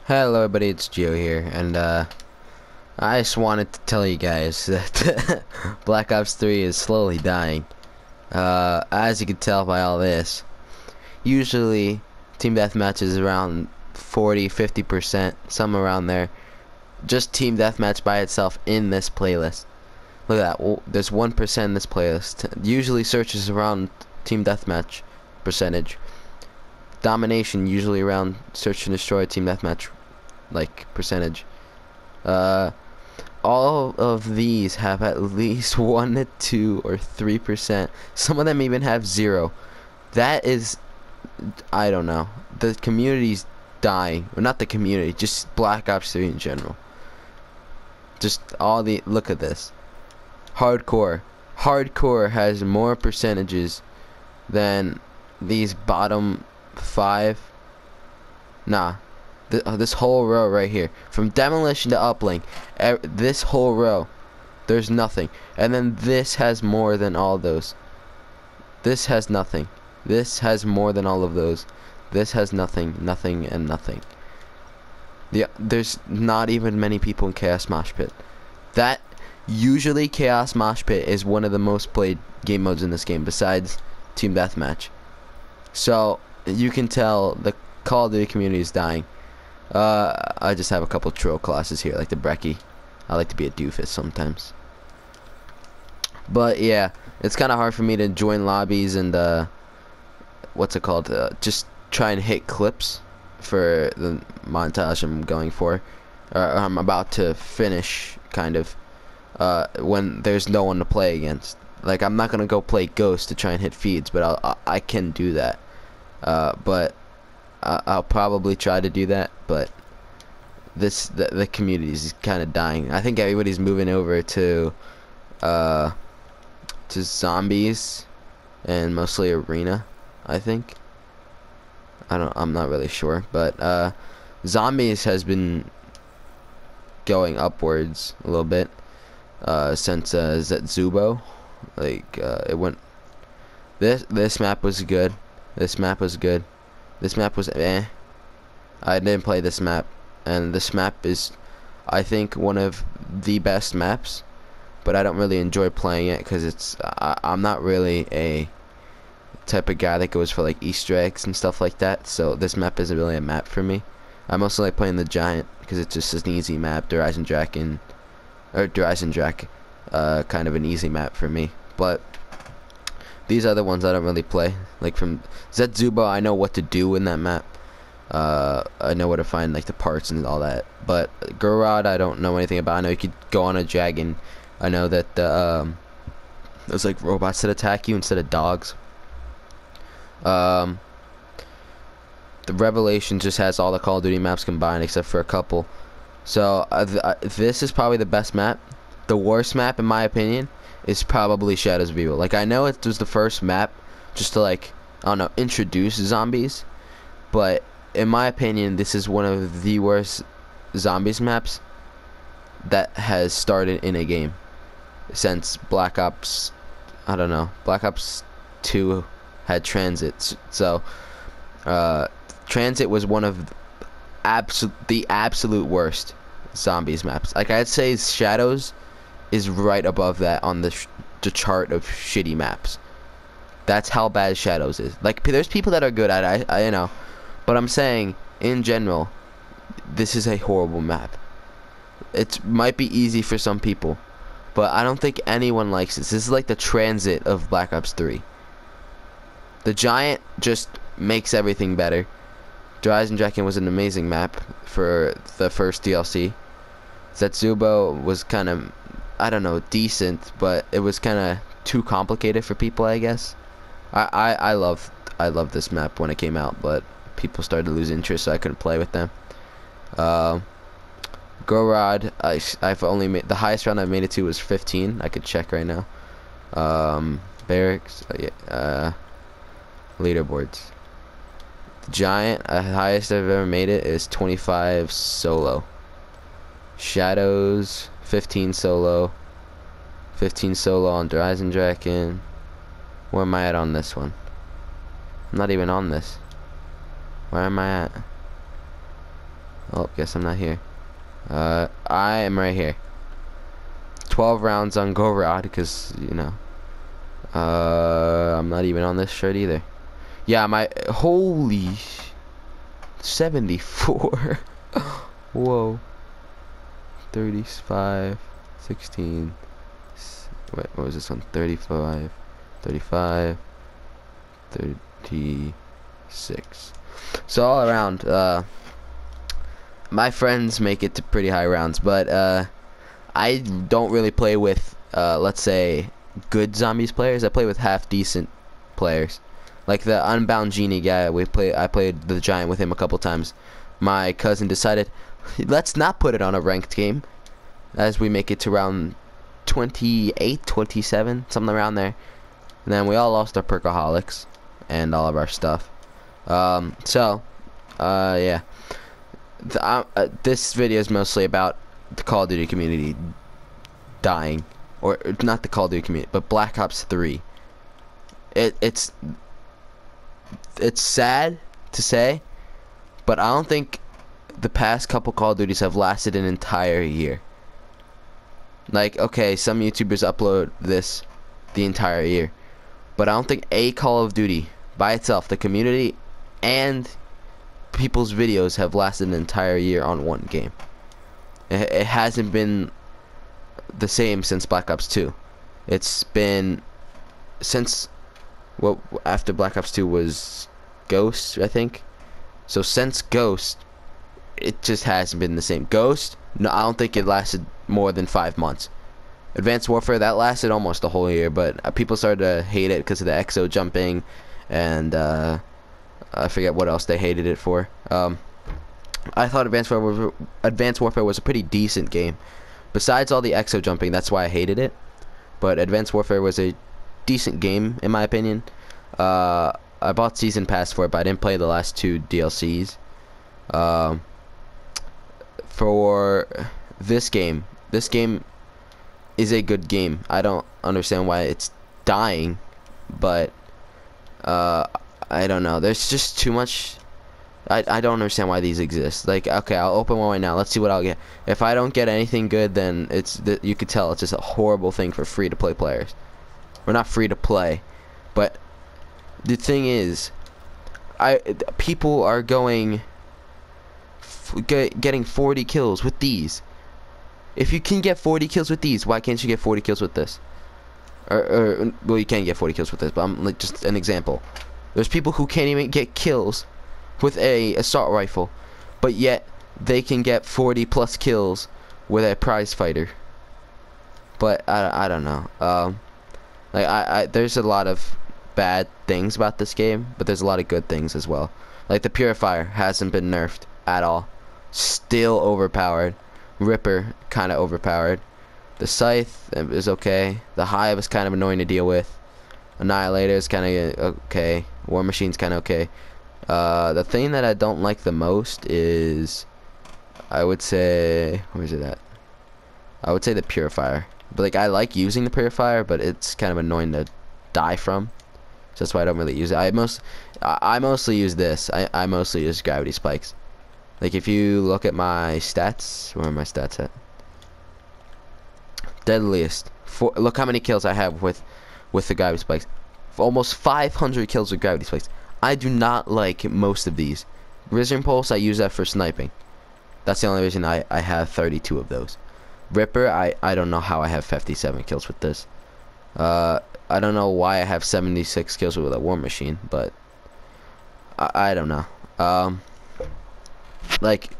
Hello everybody, it's Gio here, and I just wanted to tell you guys that Black Ops 3 is slowly dying. As you can tell by all this, usually team deathmatch is around 40-50%, some around there. Just team deathmatch by itself in this playlist. Look at that, well, there's 1% in this playlist. Usually searches around team deathmatch percentage. Domination usually around search and destroy team deathmatch like percentage. All of these have at least 1 to 2 or 3%. Some of them even have 0. That is, I don't know. The community's dying. Well, not the community, just Black Ops 3 in general. Just all the, look at this. Hardcore has more percentages than these bottom 5. Nah, this whole row right here, from demolition to uplink, this whole row, there's nothing. And then this has more than all those. This has nothing. This has more than all of those. This has nothing, nothing, and nothing. There's not even many people in Chaos Mosh Pit. That usually Chaos Mosh Pit is one of the most played game modes in this game, besides Team Deathmatch. So you can tell the Call of Duty community is dying. I just have a couple troll classes here, like the Brecci. I like to be a doofus sometimes. But yeah, it's kind of hard for me to join lobbies and what's it called? Just try and hit clips for the montage I'm going for, or I'm about to finish, kind of. When there's no one to play against. Like, I'm not gonna go play Ghost to try and hit feeds, but I can do that. But I'll probably try to do that. But the community is kind of dying. I think everybody's moving over to zombies and mostly arena. I think. I'm not really sure, but zombies has been going upwards a little bit since Zetsubo. Like it went. This map was good. This map was good. This map was eh. I didn't play this map, and this map is, I think, one of the best maps. But I don't really enjoy playing it because it's. I'm not really a type of guy that goes for like Easter eggs and stuff like that. So this map isn't really a map for me. I mostly like playing the Giant because it's just an easy map. Dryzen Drac, kind of an easy map for me. But these other ones I don't really play. Like from Zetsubo, I know what to do in that map. I know where to find like the parts and all that. But Gorod, I don't know anything about. I know you could go on a dragon. I know that there's like robots that attack you instead of dogs. The Revelation just has all the Call of Duty maps combined except for a couple. So this is probably the best map. The worst map, in my opinion, is probably Shadows of Evil. Like, I know it was the first map just to, like, I don't know, introduce zombies, but in my opinion, this is one of the worst zombies maps that has started in a game since Black Ops. I don't know, Black Ops 2 had Transit. So Transit was one of the absolute worst zombies maps. Like, I'd say Shadows is right above that on the chart of shitty maps. That's how bad Shadows is. Like, there's people that are good at it, I you know, but I'm saying in general, this is a horrible map. It might be easy for some people, but I don't think anyone likes this. This is like the Transit of Black Ops 3. The Giant just makes everything better. Dryzen Drac was an amazing map for the first DLC. Zetsubo was kind of, I don't know, decent, but it was kind of too complicated for people, I guess. I loved this map when it came out, but people started to lose interest, so I couldn't play with them. Gorod, I've only made, the highest round I've made it to was 15. I could check right now. Barracks, leaderboards. Giant, highest I've ever made it is 25 solo. Shadows, 15 solo. 15 solo on Dryzen Draken. Where am I at on this one? I'm not even on this. Where am I at? Oh, guess I'm not here. I am right here. 12 rounds on go route because, you know. I'm not even on this shirt either. Yeah, my holy 74. Whoa. 35, 16. Wait, what was this one? 35, 35, 36. So all around, my friends make it to pretty high rounds, but I don't really play with, let's say, good zombies players. I play with half decent players, like the Unbound Genie guy. I played the Giant with him a couple times. My cousin decided, let's not put it on a ranked game, as we make it to round 28, 27, something around there. And then we all lost our perkaholics and all of our stuff. Yeah. This video is mostly about the Call of Duty community dying, or not the Call of Duty community, but Black Ops 3. It's sad to say, but I don't think the past couple Call of Duties have lasted an entire year. Like, okay, some YouTubers upload this the entire year, but I don't think a Call of Duty by itself, the community and people's videos, have lasted an entire year on one game. It hasn't been the same since Black Ops 2. It's been since, well, after Black Ops 2 was Ghost, I think. So since Ghost, it just hasn't been the same. Ghost, no, I don't think it lasted more than 5 months. Advanced Warfare, that lasted almost a whole year, but people started to hate it because of the exo jumping, and I forget what else they hated it for. I thought Advanced Warfare was a pretty decent game. Besides all the exo jumping, that's why I hated it. But Advanced Warfare was a decent game, in my opinion. I bought Season Pass for it, but I didn't play the last 2 DLCs. For this game is a good game. I don't understand why it's dying, but I don't know. There's just too much. I don't understand why these exist. Like, okay, I'll open one right now. Let's see what I'll get. If I don't get anything good, then you could tell it's just a horrible thing for free-to-play players. We're not free to play, but the thing is, people are getting 40 kills with these. If you can get 40 kills with these, why can't you get 40 kills with this? Or well, you can get 40 kills with this, but I'm like, just an example. There's people who can't even get kills with a assault rifle, but yet they can get 40 plus kills with a prize fighter. But I don't know. Like there's a lot of bad things about this game, but there's a lot of good things as well. Like the Purifier hasn't been nerfed at all, still overpowered. Ripper kind of overpowered. The Scythe is okay. The Hive is kind of annoying to deal with. Annihilator is kind of okay. War Machine's kind of okay. The thing that I don't like the most is, I would say, where is it at? I would say the Purifier. But like, I like using the Purifier, but it's kind of annoying to die from. So that's why I don't really use it. I mostly use this. I mostly use gravity spikes. Like, if you look at my stats, where are my stats at? Deadliest. Look how many kills I have with the gravity spikes. Almost 500 kills with gravity spikes. I do not like most of these. Risen Pulse, I use that for sniping. That's the only reason I have 32 of those. Ripper, I don't know how I have 57 kills with this. I don't know why I have 76 kills with a War Machine, but I don't know. Like,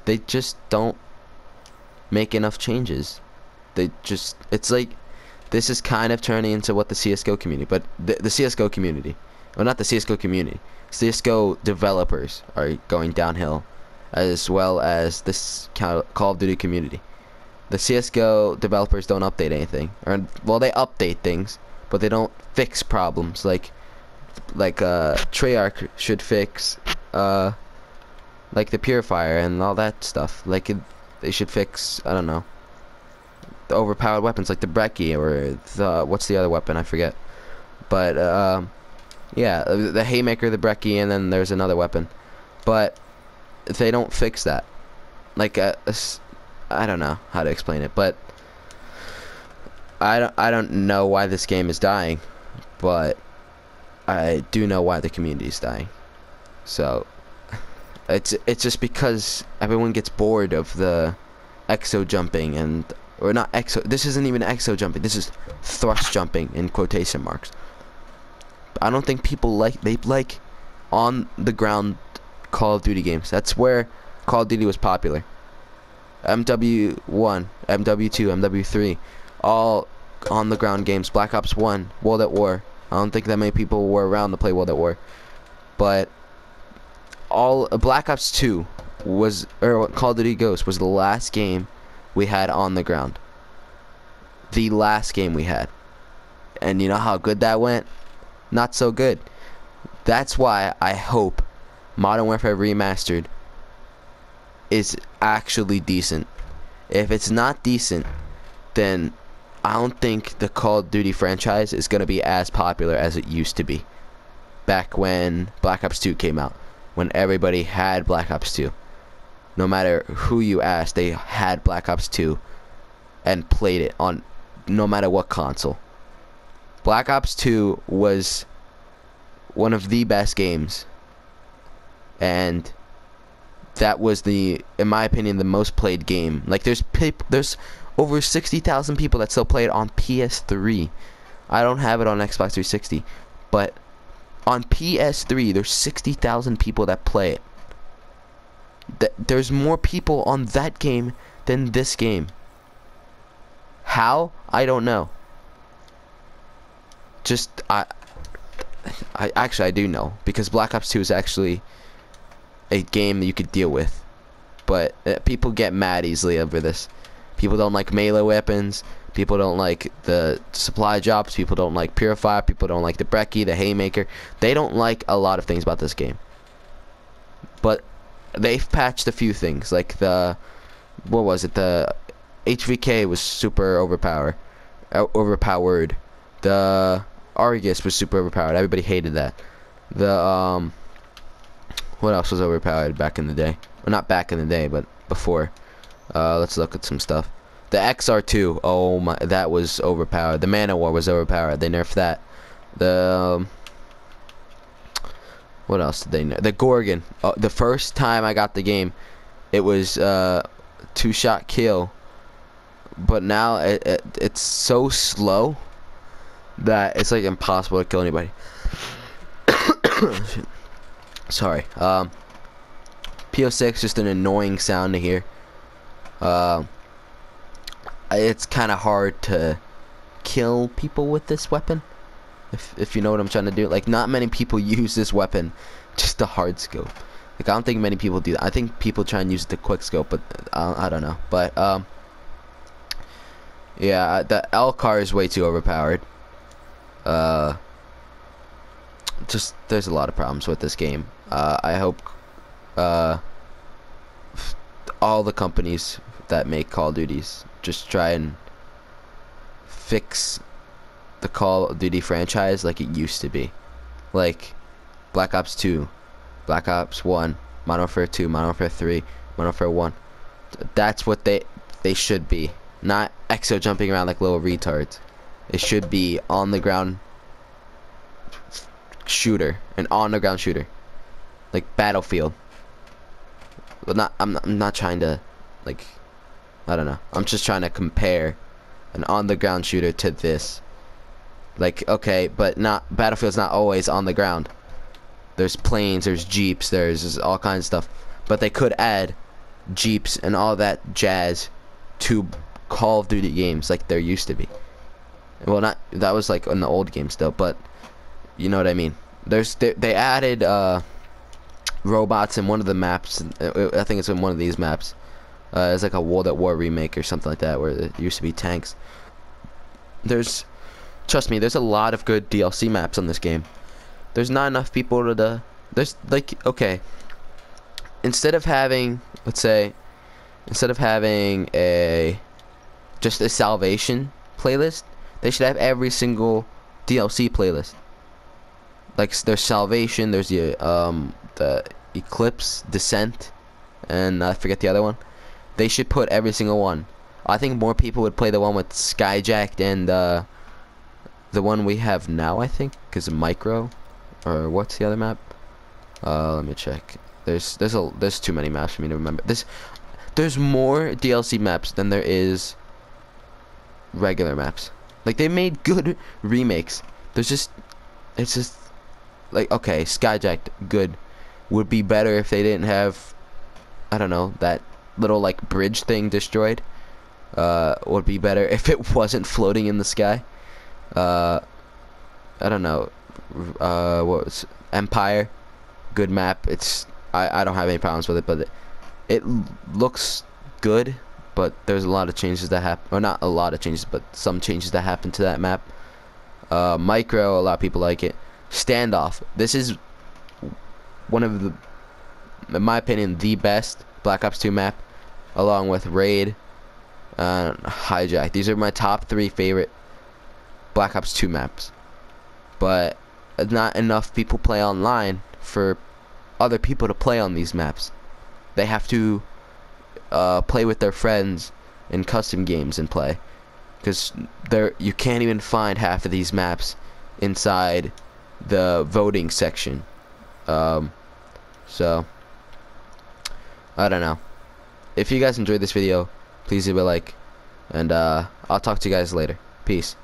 they just don't make enough changes. It's like, this is kind of turning into what the CSGO community, but the CSGO community, well, not the CSGO community, CSGO developers are going downhill, as well as this Call of Duty community. The CSGO developers don't update anything, or, well, they update things, but they don't fix problems. Like Treyarch should fix like the Purifier and all that stuff. Like, they should fix, I don't know, the overpowered weapons like the Brecci, or the, what's the other weapon, I forget. But Yeah, the haymaker, the brecci, and then there's another weapon. But they don't fix that. Like I don't know how to explain it, but I don't know why this game is dying, but I do know why the community is dying. So it's just because everyone gets bored of the exo jumping, and or not exo. This isn't even exo jumping. This is thrust jumping in quotation marks. I don't think people they like on the ground Call of Duty games. That's where Call of Duty was popular. MW1, MW2, MW3, all on the ground games. Black Ops 1, World at War. I don't think that many people were around to play World at War, but all Black Ops 2 was, or Call of Duty Ghost was the last game we had on the ground. The last game we had, and you know how good that went? Not so good. That's why I hope Modern Warfare Remastered is actually decent. If it's not decent, then I don't think the Call of Duty franchise is going to be as popular as it used to be back when Black Ops 2 came out, when everybody had Black Ops 2. No matter who you asked, they had Black Ops 2 and played it on no matter what console. Black Ops 2 was one of the best games, and that was in my opinion, the most played game. Like there's over 60,000 people that still play it on PS3. I don't have it on Xbox 360, but on PS3 there's 60,000 people that play it. There's more people on that game than this game. How? I don't know. Just I actually I do know, because Black Ops 2 is actually a game that you could deal with, but people get mad easily over this. People don't like melee weapons. People don't like the supply drops. People don't like Purifier. People don't like the brecci, the haymaker. They don't like a lot of things about this game. But they've patched a few things, like the HVK was super overpowered. The Argus was super overpowered. Everybody hated that. The what else was overpowered back in the day? Well, not back in the day, but before. Let's look at some stuff. The XR2, oh my, that was overpowered. The Man of War was overpowered. They nerfed that. The what else did they nerf? The Gorgon. The first time I got the game, it was 2-shot kill, but now it's so slow that it's like impossible to kill anybody. Sorry. PO6, just an annoying sound to hear. It's kind of hard to kill people with this weapon, if you know what I'm trying to do. Like, not many people use this weapon, just the hard scope. Like, I don't think many people do that. I think people try and use the quick scope, but I don't know. But yeah, the L car is way too overpowered. Just there's a lot of problems with this game. I hope all the companies that make Call of Duties just try and fix the Call of Duty franchise like it used to be. Like Black Ops 2, Black Ops 1, Modern Warfare 2, Modern Warfare 3, Modern Warfare 1. That's what they should be. Not exo jumping around like little retards. It should be on the ground shooter, an on the ground shooter, like Battlefield. But I'm not trying to, like, I don't know. I'm just trying to compare an on the ground shooter to this. Like, okay, but not Battlefield's not always on the ground. There's planes, there's jeeps, there's all kinds of stuff. But they could add jeeps and all that jazz to Call of Duty games like there used to be. Well, not that was like in the old game still, but you know what I mean. They added robots in one of the maps. I think it's in one of these maps. It's like a World at War remake or something like that, where there used to be tanks. Trust me, there's a lot of good DLC maps on this game. There's not enough people to there's like, okay, instead of having, let's say, instead of having just a Salvation playlist, they should have every single DLC playlist. like there's Salvation, there's the Eclipse, Descent, and I forget the other one. They should put every single one. I think more people would play the one with Skyjacked and the one we have now, I think, because of Micro, or what's the other map? Let me check. There's too many maps for me to remember. There's more DLC maps than there is regular maps. Like, they made good remakes. It's just like, okay, Skyjacked, good. Would be better if they didn't have, I don't know, that little like bridge thing destroyed. Would be better if it wasn't floating in the sky. I don't know. What was Empire? Good map. I don't have any problems with it, but it looks good. But there's a lot of changes that happen, or not a lot of changes, but some changes that happen to that map. Micro, a lot of people like it. Standoff. This is one of the, in my opinion, the best Black Ops 2 map, along with Raid and Hijack. These are my top 3 favorite Black Ops 2 maps. But not enough people play online for other people to play on these maps. They have to play with their friends in custom games and play, because you can't even find half of these maps inside the voting section. So I don't know. If you guys enjoyed this video, please leave a like, and I'll talk to you guys later. Peace.